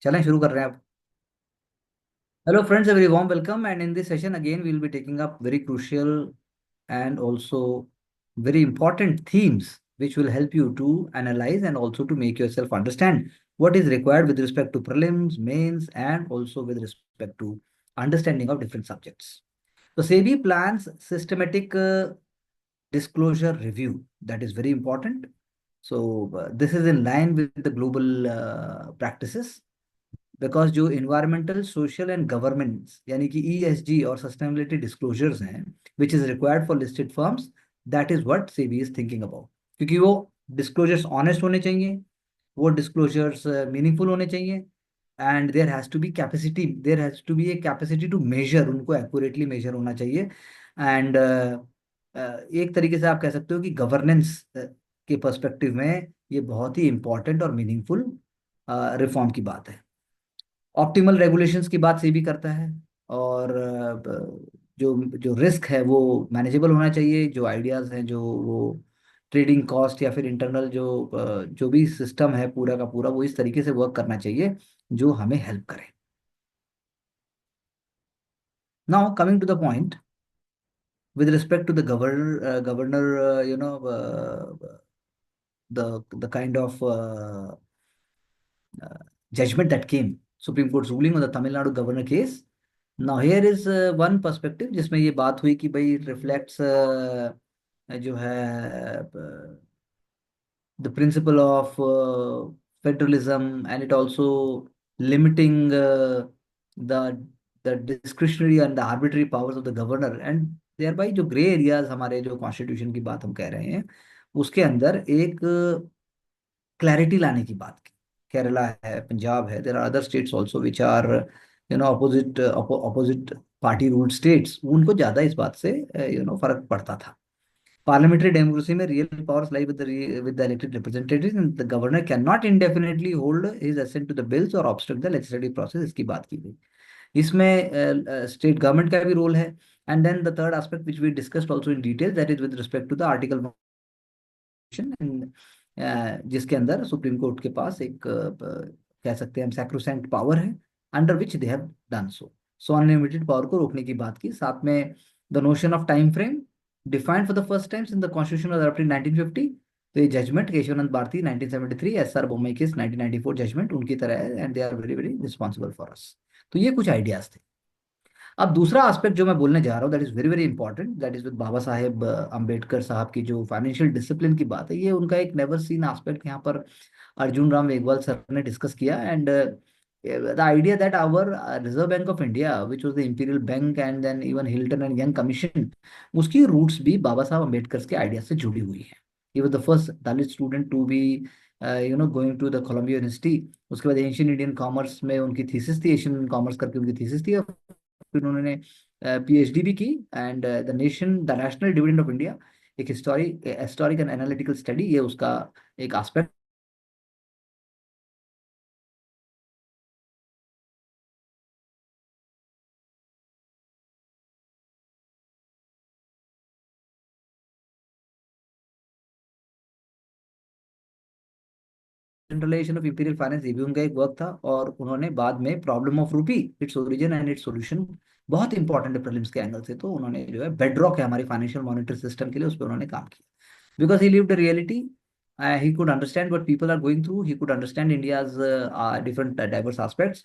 चलें, शुरू कर रहे हैं अब। Hello friends, a very warm welcome, and in this session again we will be taking up very crucial and also very important themes which will help you to analyze and also to make yourself understand what is required with respect to prelims, mains, and also with respect to understanding of different subjects. So SEBI plans systematic disclosure review. That is very important. So this is in line with the global practices, because जो environmental social and governance यानी कि ESG और sustainability disclosures हैं which is required for listed firms, that is what SEBI is thinking about. क्योंकि वो disclosures honest होने चाहिए, वो डिस्क्लोजर्स मीनिंगफुल होने चाहिए, and there has to be a capacity to measure, उनको एक्यूरेटली मेजर होना चाहिए। एंड एक तरीके से आप कह सकते हो कि गवर्नेंस के पर्सपेक्टिव में ये बहुत ही इंपॉर्टेंट और मीनिंगफुल रिफॉर्म की बात है। ऑप्टिमल रेगुलेशंस की बात से भी करता है, और जो जो रिस्क है वो मैनेजेबल होना चाहिए। जो आइडियाज़ हैं, जो वो ट्रेडिंग कॉस्ट या फिर इंटरनल जो भी सिस्टम है पूरा का पूरा, वो इस तरीके से वर्क करना चाहिए जो हमें हेल्प करे। Now coming to the point, with respect to the governor, the kind of judgment that came, Supreme Court's ruling on the Tamil Nadu governor case. Now here is one perspective जिसमें ये बात हुई कि भाई reflects जो है the principle of federalism, and it also limiting the the discretionary and the arbitrary powers of the governor, and thereby जो grey areas हमारे जो कॉन्स्टिट्यूशन की बात हम कह रहे हैं उसके अंदर एक क्लैरिटी लाने की बात की। केरला है, पंजाब है, there are other states also which are opposite party ruled states, उनको ज्यादा इस बात से फर्क पड़ता था। पार्लियामेंट्री डेमोक्रेसी में real powers lie with the elected representatives, and the governor can not indefinitely hold his assent to the bills और ऑब्स्ट्रक्ट द लेजिस्लेटिव प्रोसेस, इसकी बात की गई। इसमें स्टेट गवर्नमेंट का भी रोल है। And then the third aspect which we discussed also in detail, that is with respect to the article, जिसके अंदर सुप्रीम कोर्ट के पास एक कह सकते हैं हम सैक्रोसैंक्ट पावर है, under which they have done so unlimited power को रोकने की बात की। साथ में the notion of time frame defined for the first times in the constitution of April 1950। तो ये judgment Kesavananda Bharati 1973, S R Bommai case 1994 judgment उनकी तरह है, and they are very very responsible for us. तो ये कुछ आइडियाज थे। अब दूसरा एस्पेक्ट जो मैं बोलने जा रहा हूँ that is very very important, that is with Baba Saheb Ambedkar Sahab की जो फाइनेंशियल डिसिप्लिन की बात है। ये उनका एक नेवर सीन एस्पेक्ट यहाँ पर अर्जुन राम मेघवाल सर ने डिस्कस किया। And the idea that our Reserve Bank of India which was the Imperial Bank and then even Hilton and Young Commission, उसकी रूट्स भी बाबा साहब अम्बेडकर के आइडिया से जुड़ी हुई है। He was the first Dalit student to be going to the Columbia University. उसके बाद Asian Indian commerce में उनकी थीसिस थी, एशियन कॉमर्स करके उनकी थीसिस थी। फिर उन्होंने पीएचडी भी की। And the national dividend of India, एक हिस्टोरिक एंड एनालिटिकल स्टडी, ये उसका एक aspect. Generalisation of imperial finance, ये भी उनका एक वर्क था। और उन्होंने बाद में प्रॉब्लम ऑफ रूपी, its origin and it's solution, बहुत इंपॉर्टेंट है प्रीलिम्स के एंगल से, तो उन्होंने जो है बेडरॉक है हमारी फाइनेंशियल मॉनिटरी सिस्टम के लिए, उस पर उन्होंने काम किया। Because he lived the reality, he could understand what people are going through, he could understand India's different diverse aspects,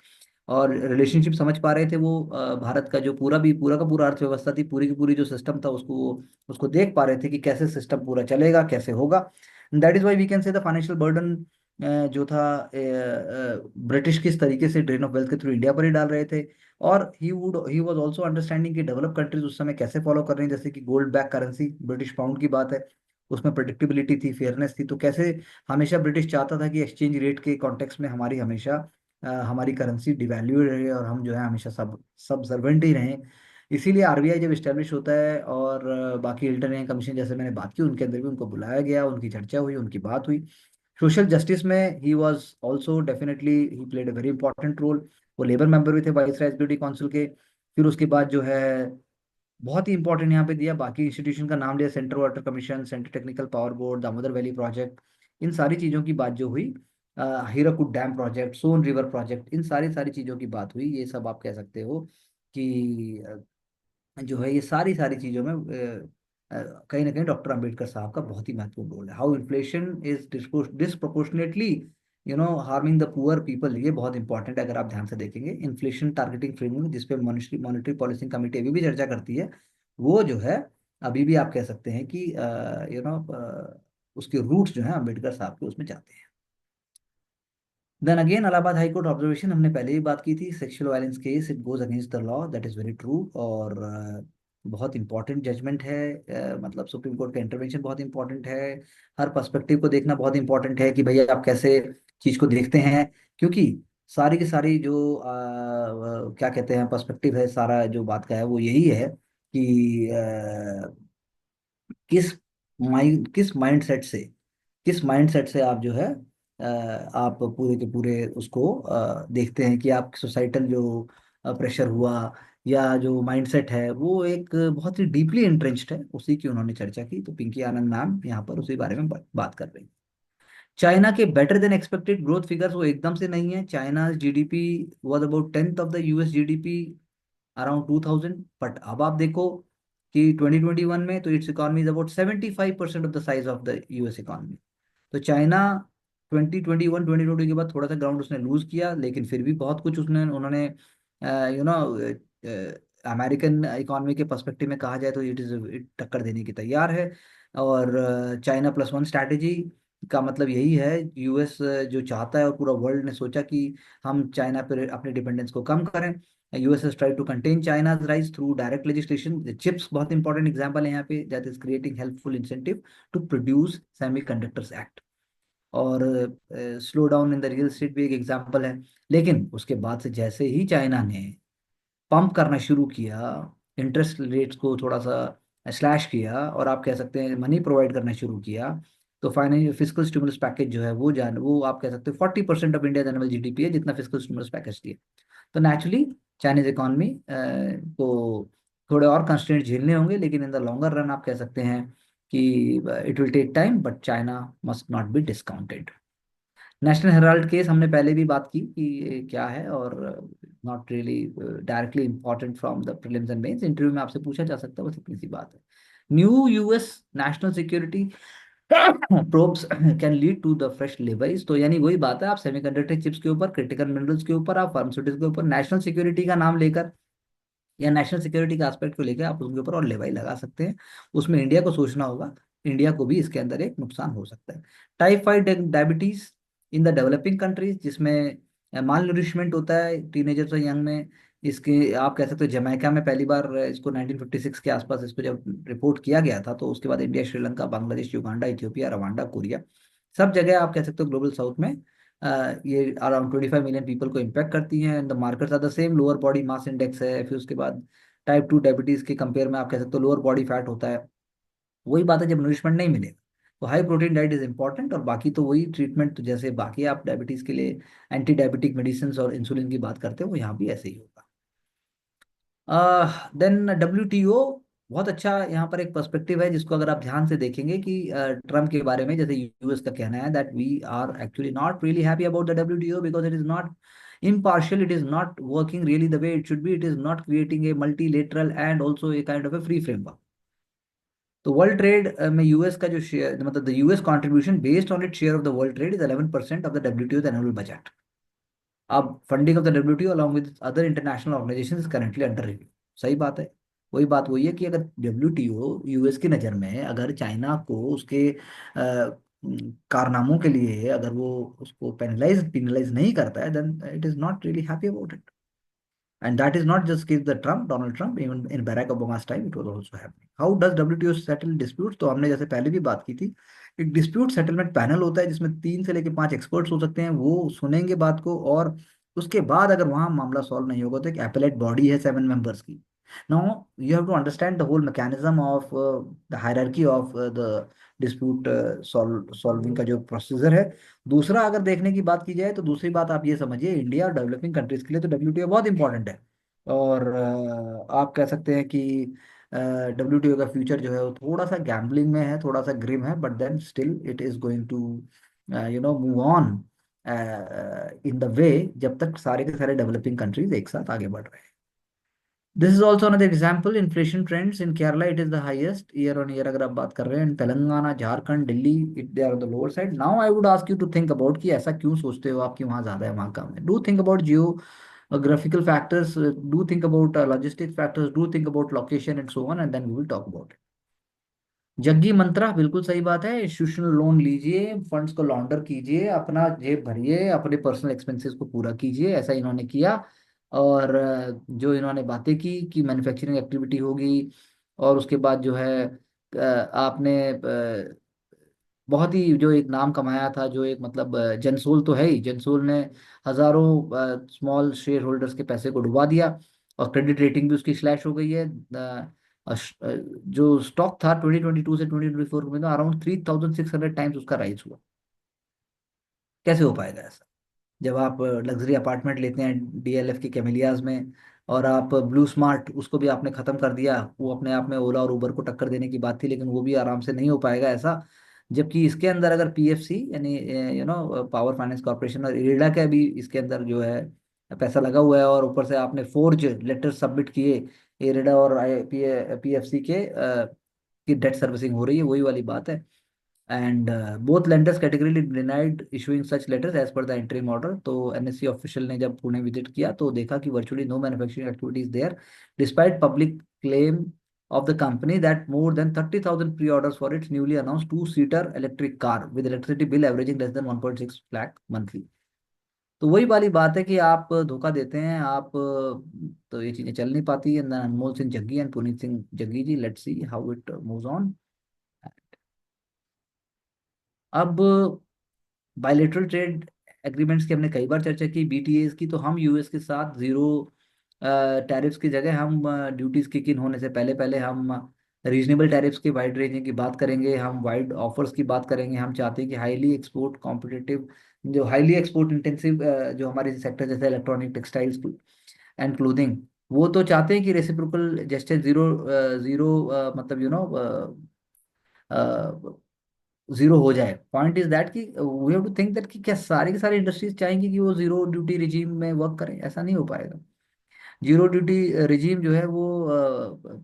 और रिलेशनशिप समझ पा रहे थे वो। भारत का जो पूरा का पूरा अर्थव्यवस्था थी, पूरी की पूरी जो सिस्टम था, उसको देख पा रहे थे कि कैसे सिस्टम पूरा चलेगा, कैसे होगा। That is why we can say the financial burden जो था ब्रिटिश किस तरीके से ड्रेन ऑफ वेल्थ के थ्रू इंडिया पर ही डाल रहे थे। और ही वाज आल्सो अंडरस्टैंडिंग कि डेवलप कंट्रीज उस समय कैसे फॉलो कर रही हैं, जैसे कि gold back currency, British pound की बात है, उसमें प्रेडिक्टेबिलिटी थी, फेयरनेस थी। तो कैसे हमेशा ब्रिटिश चाहता था कि एक्सचेंज रेट के कॉन्टेक्स्ट में हमारी हमेशा हमारी करेंसी डिवैल्यू रहे और हम जो है हमेशा सब सर्वेंट ही रहें। इसीलिए आरबीआई जब इस्टेब्लिश होता है, और बाकी इंटरनेट कमीशन जैसे मैंने बात की, उनके अंदर भी उनको बुलाया गया, उनकी चर्चा हुई, उनकी बात हुई। सोशल जस्टिस में he was also definitely, he played a very important role. वो लेबर मेंबर भी थे वाइस एग्जीक्यूटिव काउंसिल के। फिर उसके बाद जो है बहुत ही इंपॉर्टेंट यहाँ पे दिया, बाकी इंस्टीट्यूशन का नाम लिया, central water commission, central technical power board, Damodar valley project, इन सारी चीज़ों की बात जो हुई Hirakud dam project, Son river project, इन सारी सारी चीज़ों की बात हुई। ये सब आप कह सकते हो कि जो है ये सारी सारी चीज़ों में कहीं ना कहीं डॉक्टर अंबेडकर साहब का बहुत ही महत्वपूर्ण रोल है। How inflation is disproportionately harming the poor people, ये बहुत इंपॉर्टेंट है। अगर आप ध्यान से देखेंगे इन्फ्लेशन टारगेटिंग फ्रेमवर्क, जिसपे मॉनिटरी मॉनिटरी पॉलिसी कमेटी अभी भी चर्चा करती है, वो जो है अभी भी आप कह सकते हैं कि उसके रूट्स जो है अम्बेडकर साहब के उसमें जाते हैं। Then again Allahabad high court observation हमने पहले ही बात की थी, sexual violence case it goes against the law, that is very true. और बहुत इंपॉर्टेंट जजमेंट है। मतलब सुप्रीम कोर्ट का इंटरवेंशन बहुत इंपॉर्टेंट है। हर पर्सपेक्टिव को देखना बहुत इंपॉर्टेंट है कि भैया आप कैसे चीज को देखते हैं, क्योंकि सारी की सारी जो क्या कहते हैं पर्सपेक्टिव है, सारा जो बात का है वो यही है कि किस किस माइंडसेट से, किस माइंडसेट से आप जो है आप पूरे के पूरे उसको देखते हैं कि आप सोसाइटल जो प्रेशर हुआ या जो माइंडसेट है वो एक बहुत ही डीपली इंट्रेंच्ड है, उसी की उन्होंने चर्चा की। तो पिंकी आनंद मैम यहाँ पर उसी बारे में बात कर रही हैं। चाइना के better than expected growth figures वो एकदम से नहीं है। China GDP was about 10th of the US GDP around 2000, but अब आप देखो कि 2021 में तो it's economy is about 75% of the size of the US economy. तो चाइना 2021 2020 के बाद थोड़ा सा ग्राउंड उसने लूज किया, लेकिन फिर भी बहुत कुछ उसने उन्होंने यू नो अमेरिकन इकोनॉमी के पर्सपेक्टिव में कहा जाए तो इट इज टक्कर देने की तैयार है। और चाइना प्लस वन स्ट्रैटेजी का मतलब यही है, यूएस जो चाहता है और पूरा वर्ल्ड ने सोचा कि हम चाइना पर अपने डिपेंडेंस को कम करें। US has tried to contain China's rise through direct legislation. The chips बहुत इंपॉर्टेंट एग्जांपल है यहाँ पे, that is creating helpful incentive to produce semiconductors act। और slow down in the real estate भी एक एग्जांपल है। लेकिन उसके बाद से जैसे ही चाइना ने पंप करना शुरू किया, इंटरेस्ट रेट्स को थोड़ा सा स्लैश किया और आप कह सकते हैं मनी प्रोवाइड करना शुरू किया, तो फाइनेंशियल फिजिकल स्टिमुलस पैकेज जो है वो आप कह सकते हो 40% ऑफ इंडिया एनुअल जीडीपी है जितना फिजिकल स्टिमुलस पैकेज दिए। तो नेचुरली चाइनीज इकोनॉमी को थोड़े और कंस्ट्रेंट झेलने होंगे, लेकिन इन द लॉन्गर रन आप कह सकते हैं कि it will take time, but China must not be discounted. National Herald case हमने पहले भी बात की कि ये क्या है, और not really directly important from the prelims and mains, interview में आपसे पूछा जा सकता है, बस इतनी सी बात है। New US national security probes can lead to the fresh लेवरीज। तो यानी वही बात है, आप सेमीकंडक्टर चिप्स के ऊपर, क्रिटिकल मिनरल्स के ऊपर, आप फार्मास्यूटिक्स के ऊपर नेशनल सिक्योरिटी का नाम लेकर या नेशनल सिक्योरिटी के एस्पेक्ट को लेकर आप उनके ऊपर और लेवाई लगा सकते हैं। उसमें इंडिया को सोचना होगा, इंडिया को भी इसके अंदर एक नुकसान हो सकता है। Type 5 diabetes in the developing countries, जिसमें माल न्यूरिशमेंट होता है टीनेजर्स और यंग में, इसके आप कह सकते हो जमैका में पहली बार इसको 1956 के आसपास इसको जब रिपोर्ट किया गया था, तो उसके बाद India, Sri Lanka, Bangladesh, Uganda, Ethiopia, Rwanda, Korea, सब जगह आप कह सकते हो ग्लोबल साउथ में ये अराउंड 25 मिलियन पीपल को इम्पैक्ट करती हैं। And the markers are the same, lower body mass index है, फिर उसके बाद टाइप 2 डायबिटीज के कंपेयर में आप कह सकते हो लोअर बॉडी फैट होता है। वही बात है, जब नरिशमेंट नहीं मिलेगा तो high protein diet is important, और बाकी तो वही ट्रीटमेंट, तो जैसे बाकी आप डायबिटीज के लिए एंटी डायबिटिक मेडिसिन और इंसुलिन की बात करते हो, वो यहाँ भी ऐसे ही होगा। देन डब्ल्यूटीओ बहुत अच्छा यहाँ पर एक पर्सपेक्टिव है, जिसको अगर आप ध्यान से देखेंगे कि ट्रम्प के बारे में, जैसे यूएस का कहना है that we are actually not really happy about the WTO because it is not impartial, it is not working really the way it should be, it is not creating a multilateral and also a kind of a free framework। तो world trade में US का जो share, मतलब the US contribution based on it share of the world trade is 11% of the WTO annual budget. अब funding of the WTO along with other international organisation is currently under review. सही बात है। वही बात वही है कि अगर डब्ल्यूटीओ यूएस की नज़र में अगर चाइना को उसके कारनामों के लिए अगर वो उसको पेनलाइज पिनलाइज नहीं करता है, then it is not really happy about it. And that is not just case the Trump, Donald Trump, even in Barack Obama's time, it was also happening. How does WTO settle disputes? तो हमने जैसे पहले भी बात की थी, एक dispute settlement panel होता है जिसमें 3 से लेकर 5 एक्सपर्ट्स हो सकते हैं, वो सुनेंगे बात को, और उसके बाद अगर वहां मामला सॉल्व नहीं होगा तो एक एपेलेट बॉडी है 7 मेंबर्स की। Now you have to understand the whole mechanism of the hierarchy of the dispute solving का जो प्रोसीजर है। दूसरा अगर देखने की बात की जाए तो दूसरी बात आप ये समझिए, इंडिया और डेवलपिंग कंट्रीज के लिए तो डब्ल्यूटीओ बहुत इंपॉर्टेंट है। और आप कह सकते हैं कि डब्ल्यूटीओ का फ्यूचर जो है वो थोड़ा सा गैम्बलिंग में है, थोड़ा सा ग्रिम है, but then still it is going to move on in the way जब तक सारे के सारे डेवलपिंग कंट्रीज एक साथ आगे बढ़ रहे हैं। This is also another example, inflation trends in Kerala it is the highest year on year अगर आप बात कर रहे हैं। Telangana, Jharkhand, Delhi, it they are on the lower side. Now I would ask you to think about कि ऐसा क्यों सोचते हो आप कि वहाँ ज्यादा है वहाँ कम है। Do think about geographical factors, do think about logistic factors, do think about location and so on, and then we will talk about it. Jaggi Mantra बिल्कुल सही बात है। इंस्टीट्यूशनल लोन लीजिए, फंड्स को लॉन्डर कीजिए, अपना जेब भरिए, अपने पर्सनल एक्सपेंसेस को पूरा कीजिए, ऐसा इन्होंने किया। और जो इन्होंने बातें की कि मैन्युफैक्चरिंग एक्टिविटी होगी, और उसके बाद जो है आपने बहुत ही जो एक नाम कमाया था, जो एक मतलब जनसोल तो है ही, जनसोल ने हजारों स्मॉल शेयर होल्डर्स के पैसे को डुबा दिया, और क्रेडिट रेटिंग भी उसकी स्लैश हो गई है। जो स्टॉक था 2022 से 2024 में तो अराउंड 3600 टाइम्स उसका राइज हुआ। कैसे हो पाएगा ऐसा, जब आप लग्जरी अपार्टमेंट लेते हैं डीएलएफ की कैमेलियाज में, और आप ब्लू स्मार्ट उसको भी आपने खत्म कर दिया। वो अपने आप में ओला और उबर को टक्कर देने की बात थी, लेकिन वो भी आराम से नहीं हो पाएगा ऐसा। जबकि इसके अंदर अगर पीएफसी यानी पावर फाइनेंस कॉर्पोरेशन और इरेडा का भी इसके अंदर जो है पैसा लगा हुआ है, और ऊपर से आपने फोर्ज लेटर सबमिट किए इरेडा और पीएफसी के की डेट सर्विसिंग हो रही है, वही वाली बात है। And both lenders categorically denied issuing such letters as per the interim order। तो एनएससी ऑफिशियल ने जब पुणे विजिट किया तो देखा कि virtually no manufacturing activity is there, despite public claim of the company that more than 30,000 pre-orders for its newly announced two-seater electric car with electricity bill averaging less than 1.6 lakh monthly। तो वही वाली बात है कि आप धोखा देते हैं आप, तो ये चीजें चल नहीं पाती है। Anmol Singh Jaggi and Puneet Singh Jaggi ji, let's see how it moves on. अब बायलेटरल ट्रेड एग्रीमेंट्स की हमने कई बार चर्चा की, बीटीएस की। तो हम यूएस के साथ जीरो टैरिफ्स की जगह हम ड्यूटीज किक इन होने से पहले पहले हम रीजनेबल टैरिफ्स की वाइड रेंजिंग की बात करेंगे, हम वाइड ऑफर्स की बात करेंगे। हम चाहते हैं कि हाईली एक्सपोर्ट कॉम्पिटिटिव, जो हाईली एक्सपोर्ट इंटेंसिव जो हमारे सेक्टर जैसे इलेक्ट्रॉनिक, टेक्सटाइल्स एंड क्लोथिंग, वो तो चाहते हैं कि रेसिप्रोकल जस्टिस जीरो, जीरो मतलब जीरो हो जाए। पॉइंट इज दैट कि we have to think that कि क्या सारी की सारी इंडस्ट्रीज चाहेंगी कि वो जीरो ड्यूटी रिजीम में वर्क करें? ऐसा नहीं हो पाएगा। जीरो ड्यूटी रिजीम जो है वो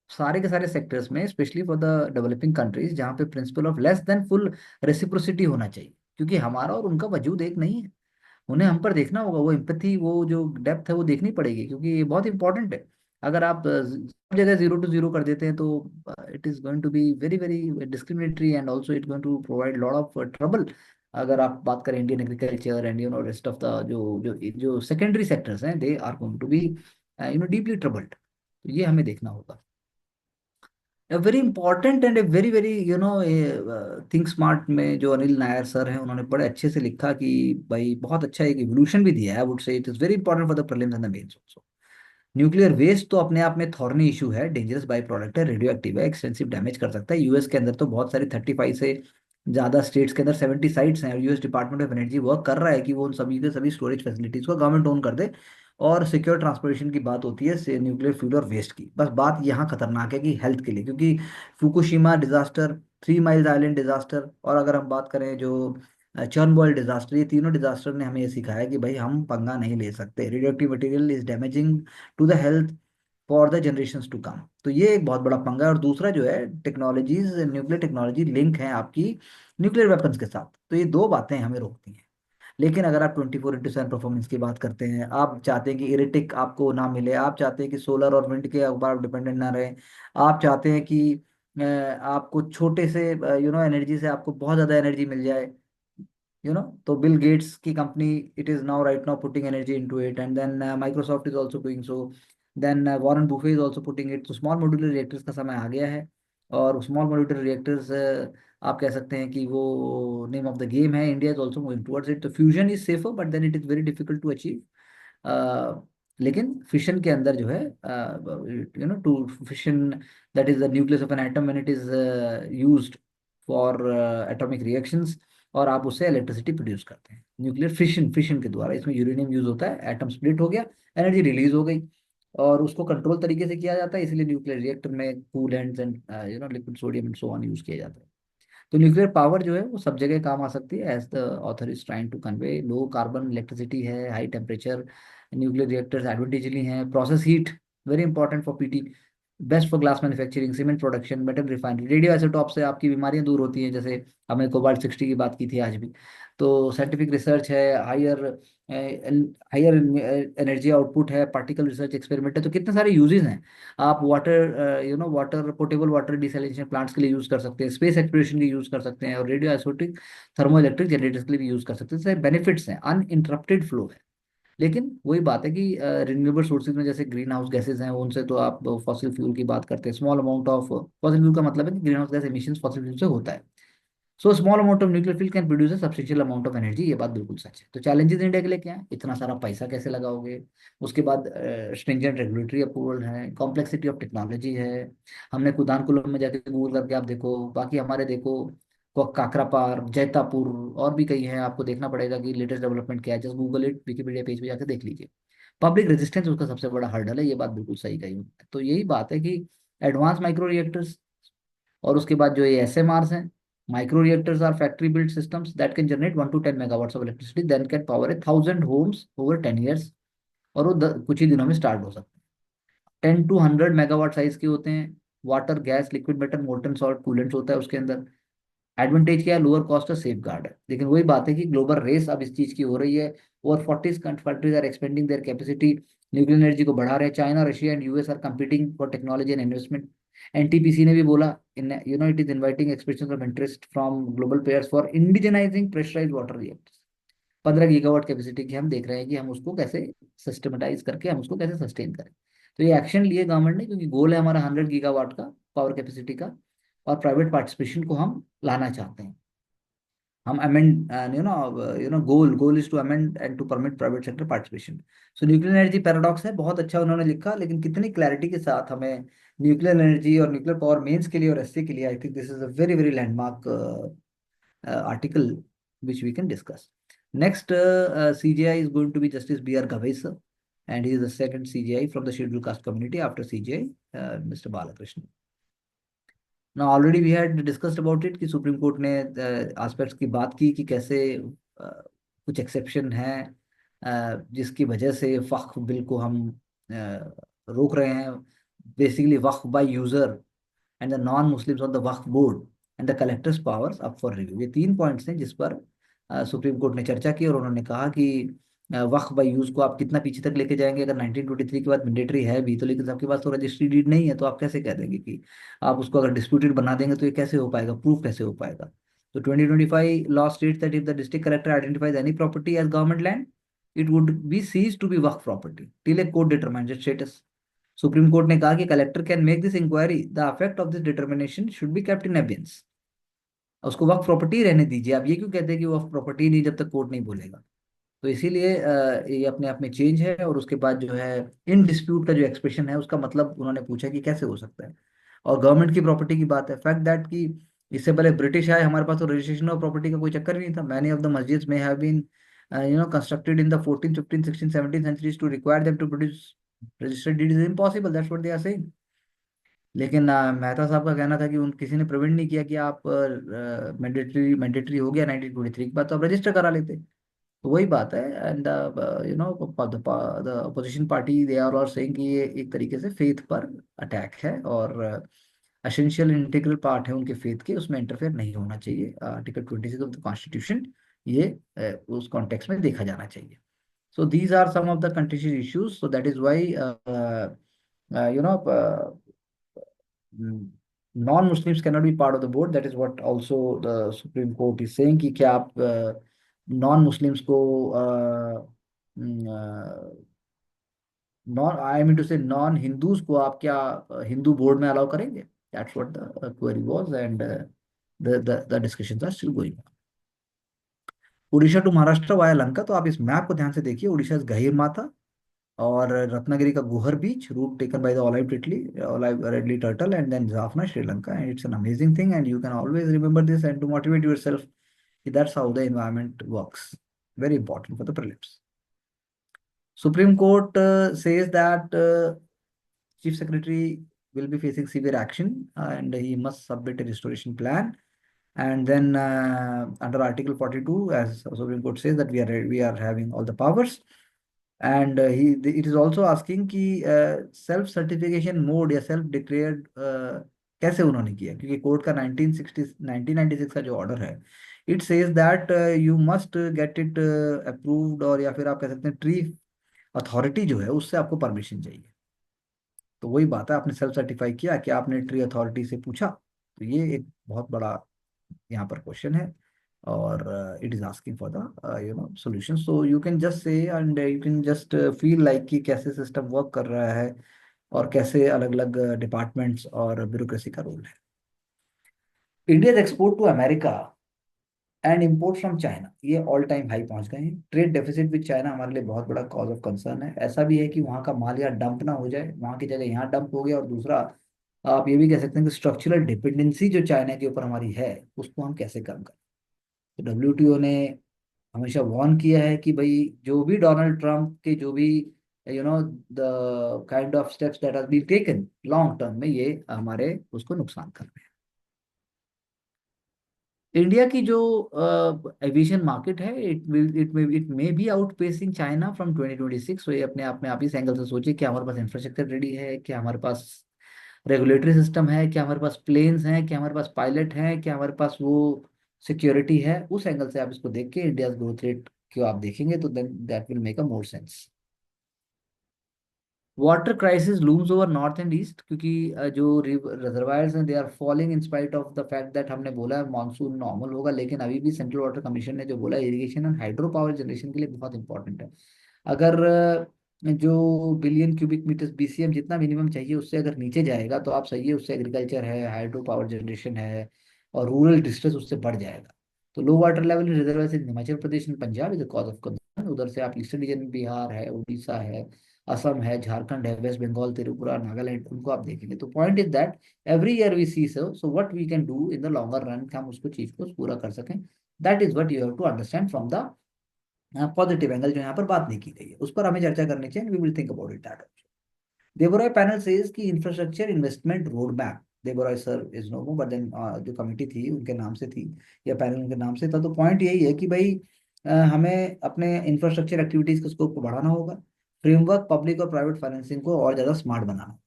सारे के सारे सेक्टर्स में, specially for the developing countries, जहाँ पे principle of less than full reciprocity होना चाहिए, क्योंकि हमारा और उनका वजूद एक नहीं है। उन्हें हम पर देखना होगा, वो एम्पैथी, वो जो डेप्थ है वो देखनी पड़ेगी, क्योंकि ये बहुत इंपॉर्टेंट है। अगर आप सब जगह जीरो टू जीरो कर देते हैं तो it is going to be very very discriminatory, and also it going to provide lot of trouble. अगर आप बात करें Indian agriculture and rest of the जो जो जो सेकेंडरी सेक्टर्स हैं, they are going to be deeply troubled. तो ये हमें देखना होगा। A very important and a very very think smart में जो अनिल नायर सर हैं, उन्होंने बड़े अच्छे से लिखा कि भाई बहुत अच्छा एक इवोल्यूशन भी दिया है। I would say it is very important for the prelims and the mains also. Nuclear waste तो अपने आप में थॉर्नी इशू है, डेंजरस बाई प्रोडक्ट है, रेडियो एक्टिव है, एक्सटेंसिव डैमेज कर सकता है। यूएस के अंदर तो बहुत सारी 35 से ज्यादा स्टेट्स के अंदर 70 साइट्स हैं, और US department of energy work कर रहा है कि वो उन सभी के सभी स्टोरेज फैसिलिटीज को गवर्नमेंट ओन कर दे। और सिक्योर ट्रांसपोर्टेशन की बात होती है से न्यूक्लियर फ्यूल और वेस्ट की। बस बात यहाँ खतरनाक है कि हेल्थ के लिए, क्योंकि Fukushima disaster, three miles island disaster, और अगर हम बात करें जो चर्नबॉयल डिजास्टर, ये तीनों डिजास्टर ने हमें ये सिखाया कि भाई हम पंगा नहीं ले सकते। Radioactive material is damaging to the health for the generations to come. तो ये एक बहुत बड़ा पंगा है। और दूसरा जो है टेक्नोलॉजीज, न्यूक्लियर टेक्नोलॉजी लिंक है आपकी न्यूक्लियर वेपन्स के साथ, तो ये दो बातें हमें रोकती हैं। लेकिन अगर आप 24/7 परफॉर्मेंस की बात करते हैं, आप चाहते हैं कि इरेटिक आपको ना मिले, आप चाहते हैं कि सोलर और विंड के ऊपर आप डिपेंडेंट ना रहे, आप चाहते हैं कि आपको छोटे से एनर्जी से आपको बहुत ज़्यादा एनर्जी मिल जाए, तो बिल गेट्स की company, it is now right now putting energy into it, and then Microsoft is also doing so, then Warren Buffett is also putting it. तो स्मॉल मॉड्यूलर रिएक्टर्स का समय आ गया है। और स्मॉल मॉड्यूलर रिएक्टर्स आप कह सकते हैं कि वो नेम ऑफ द गेम है। India is also moving towards it. तो fusion is safer, but then it is very difficult to achieve. लेकिन फिशन के अंदर जो है, to fission, that is the nucleus of an atom when it is used for atomic reactions, और आप उससे electricity produce करते हैं न्यूक्लियर फिशन, फिशन के द्वारा। इसमें यूरेनियम यूज होता है, एटम स्प्लिट हो गया, एनर्जी रिलीज हो गई, और उसको कंट्रोल तरीके से किया जाता है, इसलिए न्यूक्लियर रिएक्टर में coolants and liquid sodium and so on use किया जाता है। तो न्यूक्लियर पावर जो है वो सब जगह काम आ सकती है, as the author is trying to convey. Low carbon electricity है, high temperature nuclear reactors advantageously हैं, process heat very important for PT, best for glass manufacturing, cement production, metal refinery, radioisotope से आपकी बीमारियां दूर होती हैं, जैसे हमने कोबाल्ट 60 की बात की थी आज भी। तो साइंटिफिक रिसर्च है, हायर हायर एनर्जी आउटपुट है, पार्टिकल रिसर्च एक्सपेरिमेंट है, तो कितने सारे यूजेस हैं। आप water water portable water desalination plants के लिए यूज कर सकते हैं, स्पेस एक्सप्लोरेशन के यूज कर सकते हैं, और रेडियो आइसोटिक थर्मो इलेक्ट्रिक जनरेटर्स के लिए भी यूज कर सकते हैं। तो बेनिफिट्स हैं, अनइंटरप्टेड फ्लो है। लेकिन वही बात है कि रिन्यूएबल सोर्सेज में जैसे ग्रीन हाउस गैसेज हैं, उनसे तो आप फॉसिल फ्यूल की बात करते हैं, small amount of fossil fuel का मतलब है कि green house gas emission fossil fuel से होता है। So small amount of nuclear fuel can produce a substantial amount of energy, ये बात बिल्कुल सच है। तो चैलेंजेस इंडिया के लिए क्या है, इतना सारा पैसा कैसे लगाओगे, उसके बाद स्ट्रिंजेंट रेगुलेटरी अप्रूवल है, कॉम्प्लेक्सिटी ऑफ टेक्नोलॉजी है। हमने कुदानकुलम में जाके गूगल करके आप देखो, बाकी हमारे देखो काकरापार, जैतापुर, और भी कई हैं, आपको देखना पड़ेगा कि लेटेस्ट डेवलपमेंट क्या है, just Google it, Wikipedia page पे जाकर देख लीजिए। पब्लिक रेजिस्टेंस उसका सबसे बड़ा हर्डल है, ये बात बिल्कुल सही कही हूँ। तो यही बात है कि एडवांस माइक्रो रिएक्टर्स, और उसके बाद जो ये एसएमआरस हैं, micro reactors are factory built systems that can generate 1 to 10 megawatts of electricity, then can power 1,000 homes over 10 years, और वो कुछ ही दिनों में स्टार्ट हो सकते हैं। 10 to 100 मेगावाट साइज के होते हैं। Water, gas, liquid metal, molten salt, coolants होता है उसके अंदर। एडवांटेज क्या है, लोअर कॉस्ट और सेफ गार्ड है। लेकिन वही बात है कि ग्लोबल रेस अब इस चीज की हो रही है, और 40 countries are expanding their capacity, nuclear energy को बढ़ा रहे हैं। China, Russia and US are competing for technology and investment. NTPC ने भी बोला, in it is inviting expression of interest from global players for indigenising pressurise water reactors. 15 gigawatt capacity की हम देख रहे हैं कि हम उसको कैसे सिस्टमेटाइज करके हम उसको कैसे सस्टेन करें। तो ये एक्शन लिए गवर्नमेंट ने, क्योंकि गोल है हमारा 100 गीगावाट का पावर कैपेसिटी का, और प्राइवेट पार्टिसिपेशन को हम लाना चाहते हैं। हम amend, goal is to amend and to permit private sector participation. So nuclear energy paradox है, बहुत अच्छा उन्होंने लिखा, लेकिन कितनी क्लैरिटी के साथ हमें न्यूक्लियर एनर्जी और न्यूक्लियर पावर मेंस के लिए और एससी के लिए, I think this is a very very landmark article which we can discuss. Next, CGI is going to be Justice B.R. Gavai sir, and he is the second CGI from the scheduled caste community after CGI, Mr. Balakrishnan. ना already we had discussed about it कि supreme court ने aspects की बात की कि कैसे कुछ exception है, जिसकी वजह से वक्फ बिल को हम रोक रहे हैं। Basically Waqf by user and the non Muslims on the Waqf board and the collector's powers up for review, ये 3 पॉइंट्स हैं जिस पर सुप्रीम कोर्ट ने चर्चा की, और उन्होंने कहा कि वक्फ बाय यूज को आप कितना पीछे तक लेके जाएंगे। अगर 1923 के बाद मैंडेटरी है भी तो, लेकिन आपके पास तो रजिस्ट्री डीड नहीं है, तो आप कैसे कह देंगे कि आप उसको अगर डिस्प्यूटेड बना देंगे, तो ये कैसे हो पाएगा, प्रूफ कैसे हो पाएगा। तो 2025 law states that if the district collector identifies any property as government land, it would be cease to be waqf property till a court determines its status. Supreme court ने कहा कि collector can make this inquiry, the effect of this determination should be kept in abeyance. उसको waqf property रहने दीजिए, आप ये क्यों कहते हैं कि वो वक्फ प्रॉपर्टी नहीं, जब तक कोर्ट नहीं बोलेगा। तो इसीलिए ये अपने आप में चेंज है। और उसके बाद जो है इन डिस्प्यूट का जो एक्सप्रेशन है, उसका मतलब उन्होंने पूछा कि कैसे हो सकता है। और गवर्नमेंट की प्रॉपर्टी की बात है, फैक्ट दैट कि इससे पहले ब्रिटिश आए, हमारे पास तो रजिस्ट्रेशन ऑफ प्रॉपर्टी का कोई चक्कर ही नहीं था। मैनी ऑफ द मस्जिद्स में have been constructed in the 14, 15, 16, 17 centuries to require them to produce registered deed is impossible, that's what they are saying। लेकिन मेहता साहब का कहना था कि उन किसी ने प्रिवेंट नहीं किया कि आप मैंडेटरी मैंडेटरी हो गया 1923 के बाद, तो आप रजिस्टर करा लेते। तो वही बात है। And the opposition party they are all saying कि ये एक तरीके से फेथ पर अटैक है, और एसेंशियल इंटीग्रल पार्ट है उनके फेथ के, उसमें इंटरफेयर नहीं होना चाहिए। आर्टिकल 26 ऑफ द कॉन्स्टिट्यूशन, ये उस कॉन्टेक्स्ट में देखा जाना चाहिए। So these are some of the contested issues, so that is why you know non-Muslims cannot be part of the board. That is what also the Supreme Court is saying कि क्या आप non-Muslims को non I mean to say non Hindus को आप क्या Hindu board में allow करेंगे। That's what the query was, and the discussions are still going. Orissa to Maharashtra via Lanka, तो आप इस मैप को ध्यान से देखिए। उड़ीसा गहीर माथा और रत्नागिरी का गुहर beach, route taken by the olive ridley turtle, and then Jaffna Sri Lanka, and it's an amazing thing, and you can always remember this and to motivate yourself, that's how the environment works. Very important for the prelims. Supreme Court says that Chief Secretary will be facing severe action and he must submit a restoration plan. And then under Article 42, as Supreme Court says that we are having all the powers. And it is also asking कि self certification mode या self declared कैसे उन्होंने किया, क्योंकि court का 1996 का जो order है, it says that you must get it approved, और या फिर आप कह सकते हैं ट्री अथॉरिटी जो है उससे आपको परमिशन चाहिए। तो वही बात है, आपने सेल्फ सर्टिफाई किया कि आपने ट्री अथॉरिटी से पूछा? तो ये एक बहुत बड़ा यहाँ पर क्वेश्चन है, और it is asking for the solution. So you can just say and you can just feel like कि कैसे सिस्टम वर्क कर रहा है, और कैसे अलग अलग डिपार्टमेंट्स और ब्यूरोक्रेसी का रोल है। India export to America and import from China, ये ऑल टाइम हाई पहुंच गए हैं। ट्रेड डेफिसिट विद चाइना हमारे लिए बहुत बड़ा कॉज ऑफ कंसर्न है। ऐसा भी है कि वहाँ का माल यहाँ डंप ना हो जाए, वहाँ की जगह यहाँ डंप हो गया। और दूसरा, आप ये भी कह सकते हैं कि स्ट्रक्चरल डिपेंडेंसी जो चाइना के ऊपर हमारी है, उसको हम कैसे कम करें। तो डब्ल्यूटीओ ने हमेशा वार्न किया है कि भाई, जो भी डोनाल्ड ट्रंप के जो भी the kind of steps that are been taken long term में, ये हमारे उसको नुकसान कर रहे हैं। इंडिया की जो एविएशन मार्केट है, it may be outpacing China from 2026। तो ये अपने आप में आप इस एंगल से सोचिए कि हमारे पास इंफ्रास्ट्रक्चर रेडी है, क्या हमारे पास रेगुलेटरी सिस्टम है, क्या हमारे पास प्लेन्स हैं, क्या हमारे पास पायलट हैं, क्या हमारे पास वो सिक्योरिटी है। उस एंगल से आप इसको देख के इंडिया ग्रोथ रेट को आप देखेंगे तो then that will make a more sense. Water crisis looms over north and east, क्योंकि जो रिजर्वायर्स हैं they are falling in spite of the fact that हमने बोला है मानसून नॉर्मल होगा, लेकिन अभी भी सेंट्रल वाटर कमीशन ने जो बोला है, irrigation and hydro power generation के लिए बहुत इंपॉर्टेंट है। अगर जो बिलियन क्यूबिक मीटर्स बीसीएम जितना मिनिमम चाहिए उससे अगर नीचे जाएगा तो आप सही है, उससे एग्रीकल्चर है, हाइड्रो पावर जनरेशन है, और रूरल डिस्ट्रेस उससे बढ़ जाएगा। तो low water level in reservoirs in Himachal Pradesh and Punjab is a cause of concern. उधर से आप ईस्टर्न रीजन में बिहार है, उड़ीसा है, असम है, झारखंड है, वेस्ट बंगाल, त्रिपुरा, नागालैंड, उनको आप देखेंगे। तो point is that every year we see so what we can do in the longer run, हम उसको चीज को पूरा कर सकें। That is what you have to understand from the positive angle, जो यहाँ पर बात नहीं की गई है उस पर हमें चर्चा करनी चाहिए। We will think about it that. Debroy panel says कि infrastructure investment road map, Debroy sir is no more but then जो कमेटी थी उनके नाम से थी, या पैनल उनके नाम से था। तो पॉइंट यही है कि भाई हमें अपने इंफ्रास्ट्रक्चर एक्टिविटीज के स्कोप को बढ़ाना होगा। फ्रेमवर्क पब्लिक और प्राइवेट फाइनेंसिंग को और ज्यादा स्मार्ट बनाना।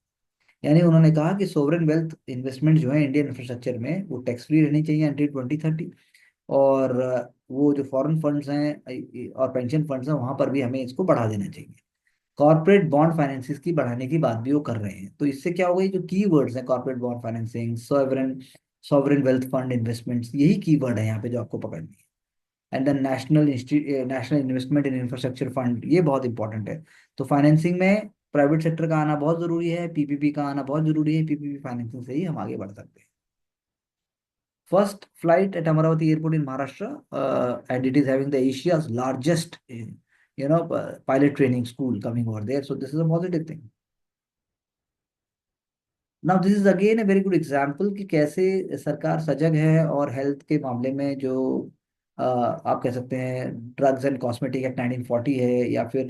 यानी उन्होंने कहा कि सोवरेन वेल्थ इन्वेस्टमेंट जो है इंडियन इंफ्रास्ट्रक्चर में, वो टैक्स फ्री रहनी चाहिए अंटिल 2030। और वो जो फॉरेन फंड्स हैं और पेंशन फंड्स हैं, वहां पर भी हमें इसको बढ़ा देना चाहिए। कॉर्पोरेट बॉन्ड फाइनेंसिस की बढ़ाने की बात भी वो कर रहे हैं। तो इससे क्या होगा, ये जो की वर्ड्स हैं, corporate bond financing, sovereign sovereign wealth fund investments, यही की वर्ड है यहाँ पे जो आपको पकड़नी है। And then national investment in infrastructure fund, ये बहुत इंपॉर्टेंट है। तो फाइनेंसिंग में प्राइवेट सेक्टर का आना बहुत जरूरी है, पीपीपी का आना बहुत जरूरी है। पीपीपी फाइनेंसिंग से ही हम आगे बढ़ सकते हैं। First flight eight Amravati airport in Maharashtra, and it is having the Asia's largest pilot training school coming over there, so this is a positive thing. Now this is again a very good example कि कैसे सरकार सजग है, और health के मामले में जो आप कह सकते हैं ड्रग्स एंड कॉस्मेटिक एक्ट 1940 है, या फिर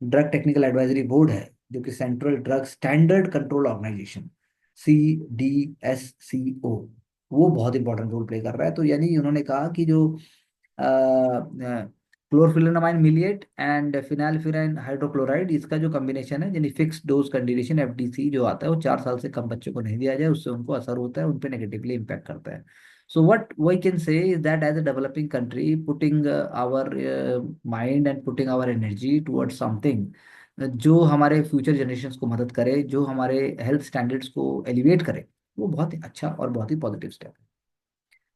ड्रग टेक्निकल एडवाइजरी बोर्ड है, जो कि central drug standard control organisation, CDSCO, वो बहुत इंपॉर्टेंट रोल प्ले कर रहा है। तो यानी उन्होंने कहा कि जो क्लोरफिलेनामाइन मिलिएट एंड फिनाइलफिनाइन हाइड्रोक्लोराइड, इसका जो कॉम्बिनेशन है, यानी फिक्स डोज कंडीशन FDC जो आता है, वो 4 साल से कम बच्चों को नहीं दिया जाए, उससे उनको असर होता है, उन पे नेगेटिवली इम्पैक्ट करता है। So what we can say is that as a developing country, putting our mind and putting our energy towards something जो हमारे फ्यूचर जनरेशन्स को मदद करे, जो हमारे हेल्थ स्टैंडर्ड्स को एलिवेट करे, वो बहुत ही अच्छा और बहुत ही पॉजिटिव स्टेप है।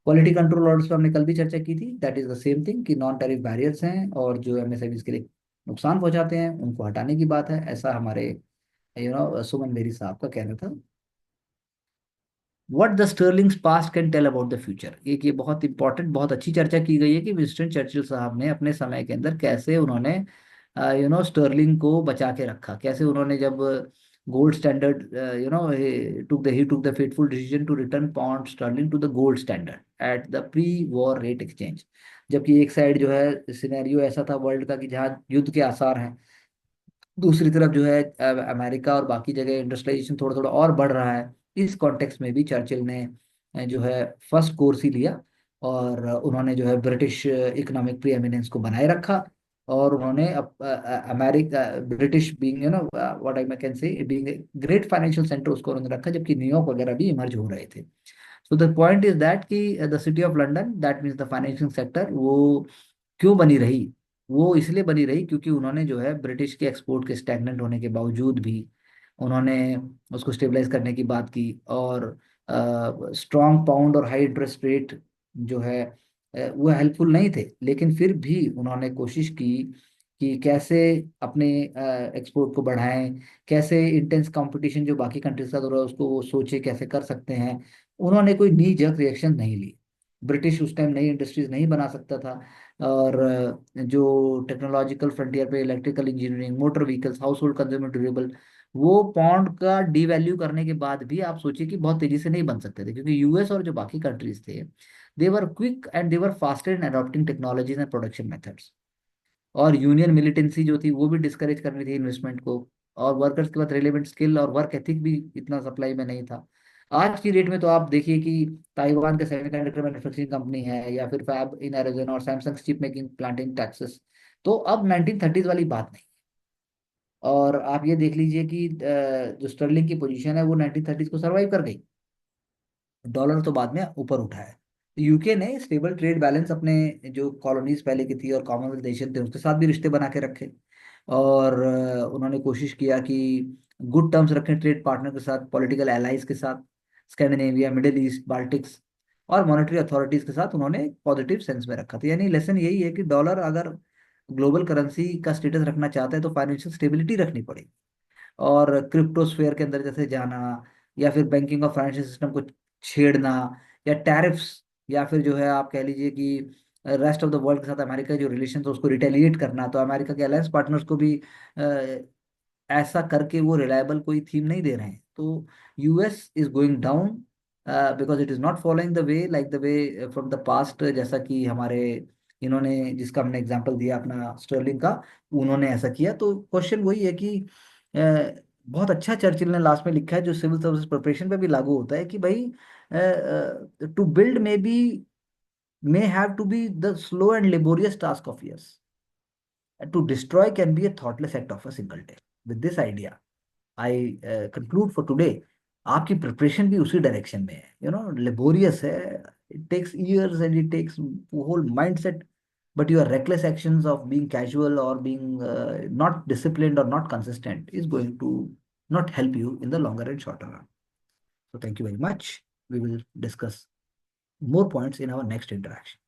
क्वालिटी कंट्रोल ऑर्डर्स पर हमने कल भी चर्चा की थी। That is the same thing कि नॉन टैरिफ बैरियर्स हैं और जो MSMEs के लिए नुकसान पहुंचाते हैं, उनको हटाने की बात है। ऐसा हमारे सुमन बेरी साहब का कहना था। What the sterlings past can tell about the future, एक ये बहुत इंपॉर्टेंट, बहुत अच्छी चर्चा की गई है कि विंस्टन चर्चिल साहब ने अपने समय के अंदर कैसे उन्होंने स्टर्लिंग को बचा के रखा, कैसे उन्होंने जब gold standard took the fateful decision to return pound sterling to the gold standard at the pre war rate exchange. जबकि एक साइड जो है सिनेरियो ऐसा था वर्ल्ड का कि जहाँ युद्ध के आसार हैं, दूसरी तरफ जो है अमेरिका और बाकी जगह इंडस्ट्रियलाइजेशन थोड़ा थोड़ा और बढ़ रहा है। इस कॉन्टेक्स्ट में भी चर्चिल ने जो है फर्स्ट कोर्स ही लिया, और उन्होंने जो है ब्रिटिश इकोनॉमिक प्री एमिनेंस को बनाए रखा। और उन्होंने America, British being what I can say being great financial centre, उसको उन्होंने रखा, जबकि न्यूयॉर्क वगैरह भी इमर्ज हो रहे थे। So the point is that कि the city of London, that means the financial sector, वो क्यों बनी रही? वो इसलिए बनी रही क्योंकि उन्होंने जो है ब्रिटिश के एक्सपोर्ट के स्टैग्नेंट होने के बावजूद भी उन्होंने उसको स्टेबलाइज करने की बात की। और स्ट्रॉन्ग पाउंड और हाई इंटरेस्ट रेट जो है वो हेल्पफुल नहीं थे, लेकिन फिर भी उन्होंने कोशिश की कि कैसे अपने एक्सपोर्ट को बढ़ाएं, कैसे इंटेंस कंपटीशन जो बाकी कंट्रीज का हो रहा है उसको वो सोचे कैसे कर सकते हैं। उन्होंने कोई नी जर्क रिएक्शन नहीं ली। ब्रिटिश उस टाइम नई इंडस्ट्रीज नहीं बना सकता था, और जो टेक्नोलॉजिकल फ्रंटियर पे electrical engineering, motor vehicles, house hold consumer durable, वो पाउंड का डीवैल्यू करने के बाद भी आप सोचिए कि बहुत तेजी से नहीं बन सकते थे, क्योंकि यूएस और जो बाकी कंट्रीज थे, they were quick and they were faster in adopting technologies and production methods. और यूनियन मिलिटेंसी जो थी वो भी डिस्करेज कर रही थी इन्वेस्टमेंट को। और वर्कर्स के पास रिलेवेंट स्किल और वर्क एथिक भी इतना सप्लाई में नहीं था। आज की डेट में तो आप देखिए कि ताइवान के सेमीकंडक्टर मैन्युफैक्चरिंग कंपनी है, या फिर फैब इन एरिजोना, और Samsung chip making plant in Texas. तो अब 1930s वाली बात नहीं। और आप ये देख लीजिए कि जो स्टर्लिंग की पोजीशन है वो 1930s को सरवाइव कर गई। डॉलर तो बाद में ऊपर उठा है। यूके ने स्टेबल ट्रेड बैलेंस अपने जो कॉलोनीज पहले की थी और कॉमनवेल्थ नेशन थे उसके साथ भी रिश्ते बना के रखे। और उन्होंने कोशिश किया कि गुड टर्म्स रखें ट्रेड पार्टनर के साथ, पॉलिटिकल एलाइज के साथ, स्कैंडिनेविया, मिडिल ईस्ट, बाल्टिक्स, और मॉनेटरी अथॉरिटीज के साथ उन्होंने पॉजिटिव सेंस में रखा था। यानी लेसन यही है कि डॉलर अगर ग्लोबल करेंसी का स्टेटस रखना चाहता है तो फाइनेंशियल स्टेबिलिटी रखनी पड़ेगी। और क्रिप्टोस्फेयर के अंदर जैसे जाना, या फिर बैंकिंग और फाइनेंशियल सिस्टम को छेड़ना, या टैरिफ्स, या फिर जो है आप कह लीजिए कि रेस्ट ऑफ द वर्ल्ड के साथ अमेरिका के जो रिलेशन है उसको रिटेलिएट करना, तो अमेरिका के अलायंस पार्टनर्स को भी ऐसा करके वो रिलायबल कोई थीम नहीं दे रहे हैं। तो US is going down because it is not following the way like the way from the past, जैसा कि हमारे इन्होंने जिसका हमने एग्जांपल दिया अपना स्टर्लिंग का, उन्होंने ऐसा किया। तो क्वेश्चन वही है कि बहुत अच्छा चर्चिल ने लास्ट में लिखा है, जो सिविल सर्विस प्रिपरेशन पे भी लागू होता है, कि भाई to build may have to be the slow and laborious task of years. And to destroy can be a thoughtless act of a single day. With this idea, I conclude for today. आपकी preparation भी उसी direction में है, laborious है, it takes years and it takes whole mindset, but your reckless actions of being casual or being not disciplined or not consistent is going to not help you in the longer and shorter run. So thank you very much. We will discuss more points in our next interaction.